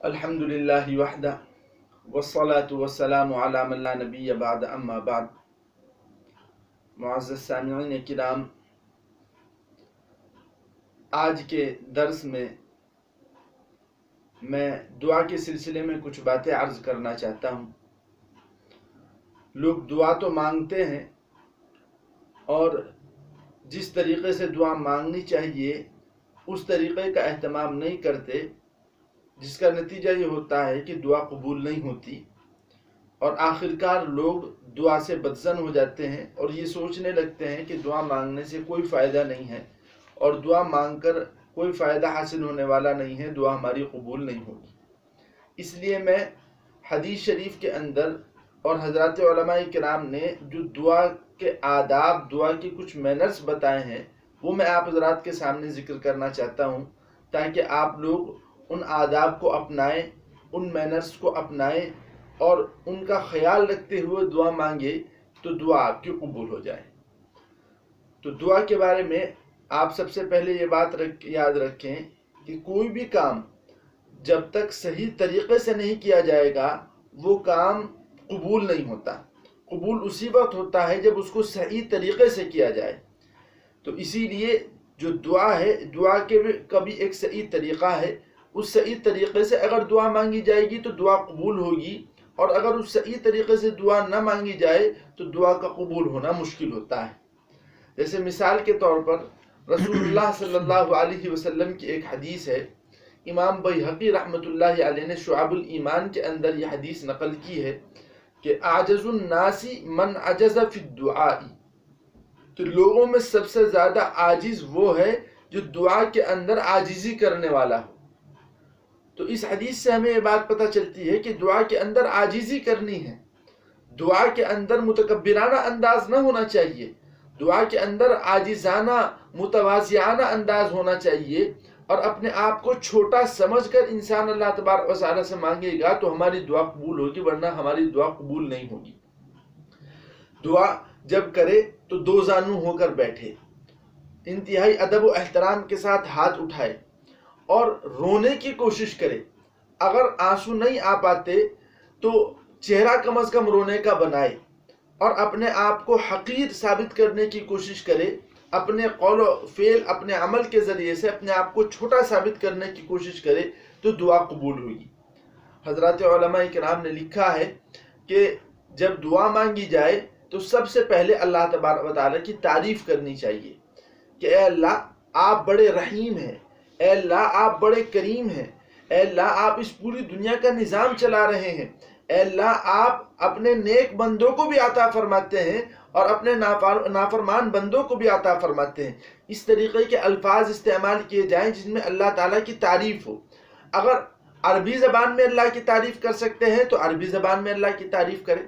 الحمدللہ وحدہ والصلاة والسلام علی من لا نبی بعد اما بعد۔ معزز سامعین کرام، آج کے درس میں دعا کے سلسلے میں کچھ باتیں عرض کرنا چاہتا ہوں۔ لوگ دعا تو مانگتے ہیں اور جس طریقے سے دعا مانگنی چاہیے اس طریقے کا اہتمام نہیں کرتے، جس کا نتیجہ یہ ہوتا ہے کہ دعا قبول نہیں ہوتی اور آخرکار لوگ دعا سے بدظن ہو جاتے ہیں اور یہ سوچنے لگتے ہیں کہ دعا مانگنے سے کوئی فائدہ نہیں ہے اور دعا مانگ کر کوئی فائدہ حاصل ہونے والا نہیں ہے، دعا ہماری قبول نہیں ہوگی۔ اس لیے میں حدیث شریف کے اندر اور حضرات علماء کرام نے جو دعا کے آداب، دعا کی کچھ مینرز بتائے ہیں، وہ میں آپ حضرات کے سامنے ذکر کرنا چاہتا ہوں تاکہ آپ لوگ ان آداب کو اپنائیں، ان مینرز کو اپنائیں اور ان کا خیال رکھتے ہوئے دعا مانگے تو دعا آپ کی قبول ہو جائے۔ تو دعا کے بارے میں آپ سب سے پہلے یہ بات یاد رکھیں کہ کوئی بھی کام جب تک صحیح طریقے سے نہیں کیا جائے گا وہ کام قبول نہیں ہوتا۔ قبول اسی وقت ہوتا ہے جب اس کو صحیح طریقے سے کیا جائے۔ تو اسی لیے جو دعا ہے، دعا کے کا بھی ایک صحیح طریقہ ہے، اس صحیح طریقے سے اگر دعا مانگی جائے گی تو دعا قبول ہوگی، اور اگر اس صحیح طریقے سے دعا نہ مانگی جائے تو دعا کا قبول ہونا مشکل ہوتا ہے۔ جیسے مثال کے طور پر رسول اللہ صلی اللہ علیہ وسلم کی ایک حدیث ہے، امام بیہقی رحمۃ اللہ علیہ نے شعب الایمان کے اندر یہ حدیث نقل کی ہے کہ اعجز الناس من عجز فی الدعاء، تو لوگوں میں سب سے زیادہ عاجز وہ ہے جو دعا کے اندر عاجزی کرنے والا ہو۔ تو اس حدیث سے ہمیں یہ بات پتہ چلتی ہے کہ دعا کے اندر عاجزی کرنی ہے، دعا کے اندر متکبرانہ انداز نہ ہونا چاہیے، دعا کے اندر عاجزانہ متواضعانہ انداز ہونا چاہیے، اور اپنے آپ کو چھوٹا سمجھ کر انسان اللہ تبارک و تعالیٰ سے مانگے گا تو ہماری دعا قبول ہوگی، ورنہ ہماری دعا قبول نہیں ہوگی۔ دعا جب کرے تو دو زانو ہو کر بیٹھے، انتہائی ادب و احترام کے ساتھ ہاتھ اٹھائے اور رونے کی کوشش کرے۔ اگر آنسو نہیں آ پاتے تو چہرہ کم از کم رونے کا بنائے اور اپنے آپ کو حقیر ثابت کرنے کی کوشش کرے، اپنے قول و فعل، اپنے عمل کے ذریعے سے اپنے آپ کو چھوٹا ثابت کرنے کی کوشش کرے تو دعا قبول ہوگی۔ حضرات علماء کرام نے لکھا ہے کہ جب دعا مانگی جائے تو سب سے پہلے اللہ تبارک و تعالیٰ کی تعریف کرنی چاہیے کہ اے اللہ آپ بڑے رحیم ہیں، اے اللہ آپ بڑے کریم ہیں، اے اللہ آپ اس پوری دنیا کا نظام چلا رہے ہیں، اے اللہ آپ اپنے نیک بندوں کو بھی عطا فرماتے ہیں اور اپنے نافرمان بندوں کو بھی عطا فرماتے ہیں۔ اس طریقے کے الفاظ استعمال کیے جائیں جن میں اللہ تعالیٰ کی تعریف ہو۔ اگر عربی زبان میں اللہ کی تعریف کر سکتے ہیں تو عربی زبان میں اللہ کی تعریف کریں،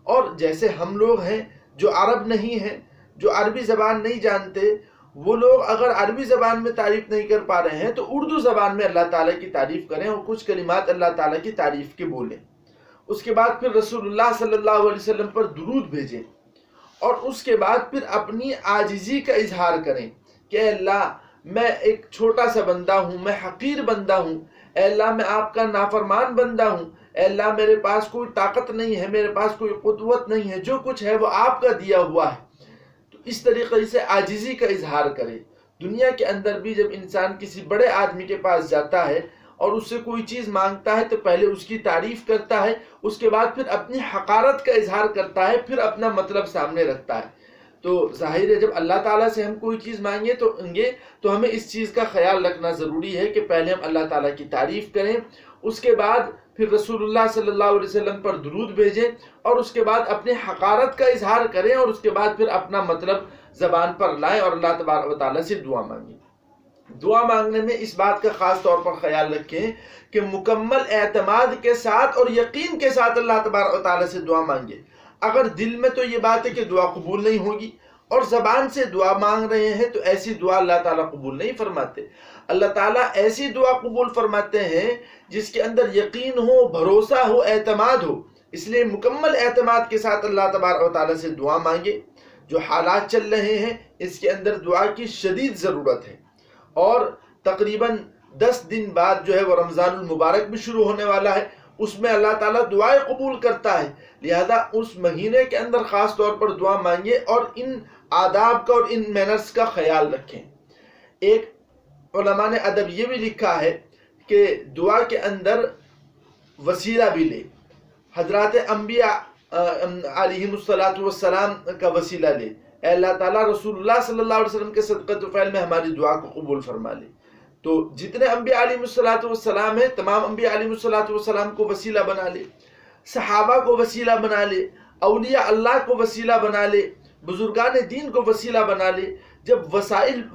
اور جیسے ہم لوگ ہیں جو عرب نہیں ہیں، جو عربی زبان نہیں جانتے، وہ لوگ اگر عربی زبان میں تعریف نہیں کر پا رہے ہیں تو اردو زبان میں اللہ تعالیٰ کی تعریف کریں اور کچھ کلمات اللہ تعالیٰ کی تعریف کے بولیں۔ اس کے بعد پھر رسول اللہ صلی اللہ علیہ وسلم پر درود بھیجیں اور اس کے بعد پھر اپنی عاجزی کا اظہار کریں کہ اے اللہ میں ایک چھوٹا سا بندہ ہوں، میں حقیر بندہ ہوں، اے اللہ میں آپ کا نافرمان بندہ ہوں، اے اللہ میرے پاس کوئی طاقت نہیں ہے، میرے پاس کوئی قوت نہیں ہے، جو کچھ ہے وہ آپ کا دیا ہوا ہے۔ تو اس طریقے سے عاجزی کا اظہار کرے۔ دنیا کے اندر بھی جب انسان کسی بڑے آدمی کے پاس جاتا ہے اور اس سے کوئی چیز مانگتا ہے تو پہلے اس کی تعریف کرتا ہے، اس کے بعد پھر اپنی حقارت کا اظہار کرتا ہے، پھر اپنا مطلب سامنے رکھتا ہے۔ تو ظاہر ہے جب اللہ تعالیٰ سے ہم کوئی چیز مانگے تو ہمیں اس چیز کا خیال رکھنا ضروری ہے کہ پہلے ہم اللہ تعالیٰ کی تعریف کریں، اس کے بعد پھر رسول اللہ صلی اللہ علیہ وسلم پر درود بھیجیں اور اس کے بعد اپنے حقارت کا اظہار کریں اور اس کے بعد پھر اپنا مطلب زبان پر لائیں اور اللہ تبارک و تعالیٰ سے دعا مانگیں۔ دعا مانگنے میں اس بات کا خاص طور پر خیال رکھیں کہ مکمل اعتماد کے ساتھ اور یقین کے ساتھ اللہ تبارک و تعالیٰ سے دعا مانگے۔ اگر دل میں تو یہ بات ہے کہ دعا قبول نہیں ہوگی اور زبان سے دعا مانگ رہے ہیں تو ایسی دعا اللہ تعالیٰ قبول نہیں فرماتے۔ اللہ تعالیٰ ایسی دعا قبول فرماتے ہیں جس کے اندر یقین ہو، بھروسہ ہو، اعتماد ہو۔ اس لیے مکمل اعتماد کے ساتھ اللہ تبارک و تعالیٰ سے دعا مانگے۔ جو حالات چل رہے ہیں اس کے اندر دعا کی شدید ضرورت ہے، اور تقریباً 10 دن بعد جو ہے وہ رمضان المبارک بھی شروع ہونے والا ہے، اس میں اللہ تعالیٰ دعائیں قبول کرتا ہے، لہذا اس مہینے کے اندر خاص طور پر دعا مانگے اور ان آداب کا اور ان مینرز کا خیال رکھیں۔ ایک علماء نے ادب یہ بھی لکھا ہے کہ دعا کے اندر وسیلہ بھی لے، حضرات انبیاء علیہم السلام کا وسیلہ لے، اے اللہ تعالیٰ رسول اللہ صلی اللہ علیہ وسلم کے صدقۃ فعل میں ہماری دعا کو قبول فرما لے۔ تو جتنے انبیاء علیہ السلام ہیں، تمام انبیاء علیہ السلام کو وسیلہ بنا لے، صحابہ کو وسیلہ بنا لے، اولیاء اللہ کو وسیلہ بنا لے، بزرگان دین کو وسیلہ بنا لے۔ جب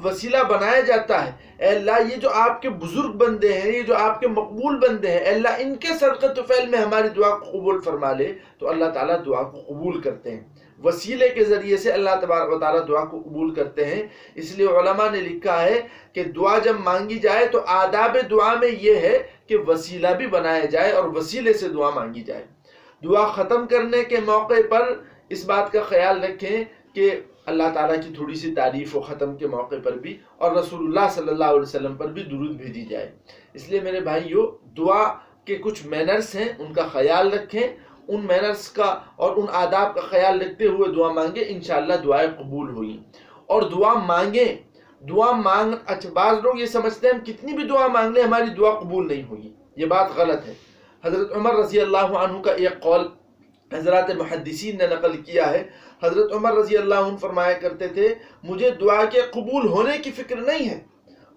وسیلہ بنایا جاتا ہے، اے اللہ یہ جو آپ کے بزرگ بندے ہیں، یہ جو آپ کے مقبول بندے ہیں، اے اللہ ان کے صدقۃ فعل میں ہماری دعا کو قبول فرما لے، تو اللہ تعالیٰ دعا کو قبول کرتے ہیں۔ وسیلے کے ذریعے سے اللہ تبارک و تعالیٰ دعا کو قبول کرتے ہیں۔ اس لیے علماء نے لکھا ہے کہ دعا جب مانگی جائے تو آداب دعا میں یہ ہے کہ وسیلہ بھی بنایا جائے اور وسیلے سے دعا مانگی جائے۔ دعا ختم کرنے کے موقع پر اس بات کا خیال رکھیں کہ اللہ تعالیٰ کی تھوڑی سی تعریف و ختم کے موقع پر بھی اور رسول اللہ صلی اللہ علیہ وسلم پر بھی درود بھیجی جائے۔ اس لیے میرے بھائیو، دعا کے کچھ مینرز ہیں، ان کا خیال رکھیں، ان مینرز کا اور ان آداب کا خیال رکھتے ہوئے دعا مانگیں، انشاءاللہ دعائیں قبول ہوئیں۔ اور دعا مانگیں، اچھا بعض لوگ یہ سمجھتے ہیں ہم کتنی بھی دعا مانگ لیں ہماری دعا قبول نہیں ہوگی، یہ بات غلط ہے۔ حضرت عمر رضی اللہ عنہ کا ایک قول حضرات محدثین نے نقل کیا ہے۔ حضرت عمر رضی اللہ عنہ فرمایا کرتے تھے، مجھے دعا کے قبول ہونے کی فکر نہیں ہے،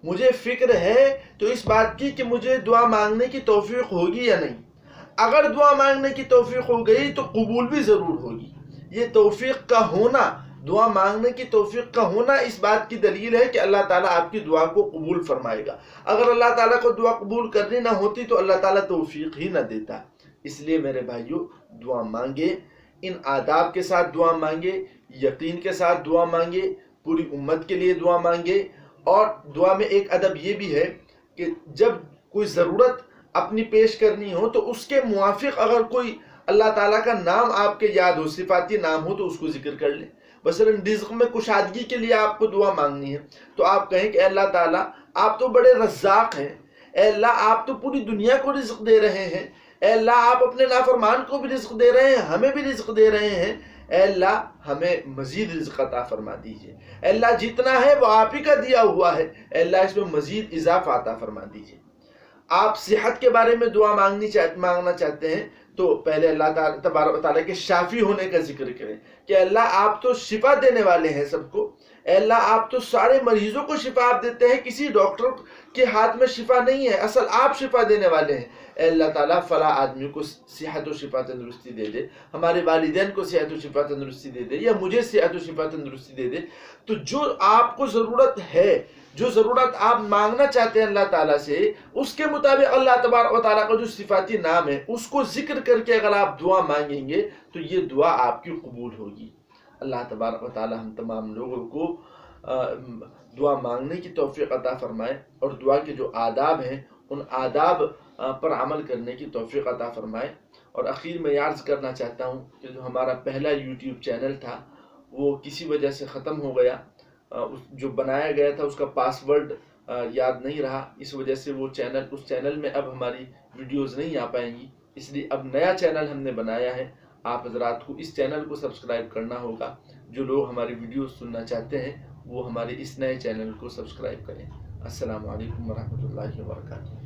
مجھے فکر ہے تو اس بات کی کہ مجھے دعا مانگنے کی توفیق ہوگی یا نہیں۔ اگر دعا مانگنے کی توفیق ہو گئی تو قبول بھی ضرور ہوگی۔ یہ توفیق کا ہونا، دعا مانگنے کی توفیق کا ہونا اس بات کی دلیل ہے کہ اللہ تعالیٰ آپ کی دعا کو قبول فرمائے گا۔ اگر اللہ تعالیٰ کو دعا قبول کرنی نہ ہوتی تو اللہ تعالیٰ توفیق ہی نہ دیتا۔ اس لیے میرے بھائیو، دعا مانگے، ان آداب کے ساتھ دعا مانگے، یقین کے ساتھ دعا مانگے، پوری امت کے لیے دعا مانگے۔ اور دعا میں ایک ادب یہ بھی ہے کہ جب کوئی ضرورت اپنی پیش کرنی ہو تو اس کے موافق اگر کوئی اللہ تعالیٰ کا نام آپ کے یاد ہو، صفاتی نام ہو، تو اس کو ذکر کر لیں۔ مثلاً رزق میں کشادگی کے لیے آپ کو دعا مانگنی ہے تو آپ کہیں کہ اے اللہ تعالیٰ آپ تو بڑے رزاق ہیں، اے اللہ آپ تو پوری دنیا کو رزق دے رہے ہیں، اے اللہ آپ اپنے نافرمان کو بھی رزق دے رہے ہیں، ہمیں بھی رزق دے رہے ہیں، اے اللہ ہمیں مزید رزق عطا فرما دیجئے، اے اللہ جتنا ہے وہ آپ ہی کا دیا ہوا ہے، اے اللہ اس میں مزید اضافہ عطا فرما دیجئے۔ آپ صحت کے بارے میں دعا مانگنا چاہتے ہیں تو پہلے اللہ تبارک و تعالیٰ کے شافی ہونے کا ذکر کریں کہ اللہ آپ تو شفا دینے والے ہیں سب کو، اے اللہ آپ تو سارے مریضوں کو شفا آپ دیتے ہیں، کسی ڈاکٹر کے ہاتھ میں شفا نہیں ہے، اصل آپ شفا دینے والے ہیں۔ اے اللہ تعالیٰ فلاں آدمی کو صحت و شفا تندرستی دے دے، ہمارے والدین کو صحت و شفا تندرستی دے دے، یا مجھے صحت و شفا تندرستی دے دے۔ تو جو آپ کو ضرورت ہے، جو ضرورت آپ مانگنا چاہتے ہیں اللہ تعالیٰ سے، اس کے مطابق اللہ تبارک و تعالیٰ کا جو صفاتی نام ہے اس کو ذکر کر کے اگر آپ دعا مانگیں گے تو یہ دعا آپ کی قبول ہوگی۔ اللہ تبارک و تعالیٰ ہم تمام لوگوں کو دعا مانگنے کی توفیق عطا فرمائے اور دعا کے جو آداب ہیں ان آداب پر عمل کرنے کی توفیق عطا فرمائے۔ اور اخیر میں عرض کرنا چاہتا ہوں کہ جو ہمارا پہلا یوٹیوب چینل تھا وہ کسی وجہ سے ختم ہو گیا، جو بنایا گیا تھا اس کا پاس ورڈ یاد نہیں رہا، اس وجہ سے اس چینل میں اب ہماری ویڈیوز نہیں آ پائیں گی، اس لیے اب نیا چینل ہم نے بنایا ہے۔ آپ حضرات کو اس چینل کو سبسکرائب کرنا ہوگا۔ جو لوگ ہماری ویڈیوز سننا چاہتے ہیں وہ ہمارے اس نئے چینل کو سبسکرائب کریں۔ السلام علیکم ورحمۃ اللہ وبرکاتہ۔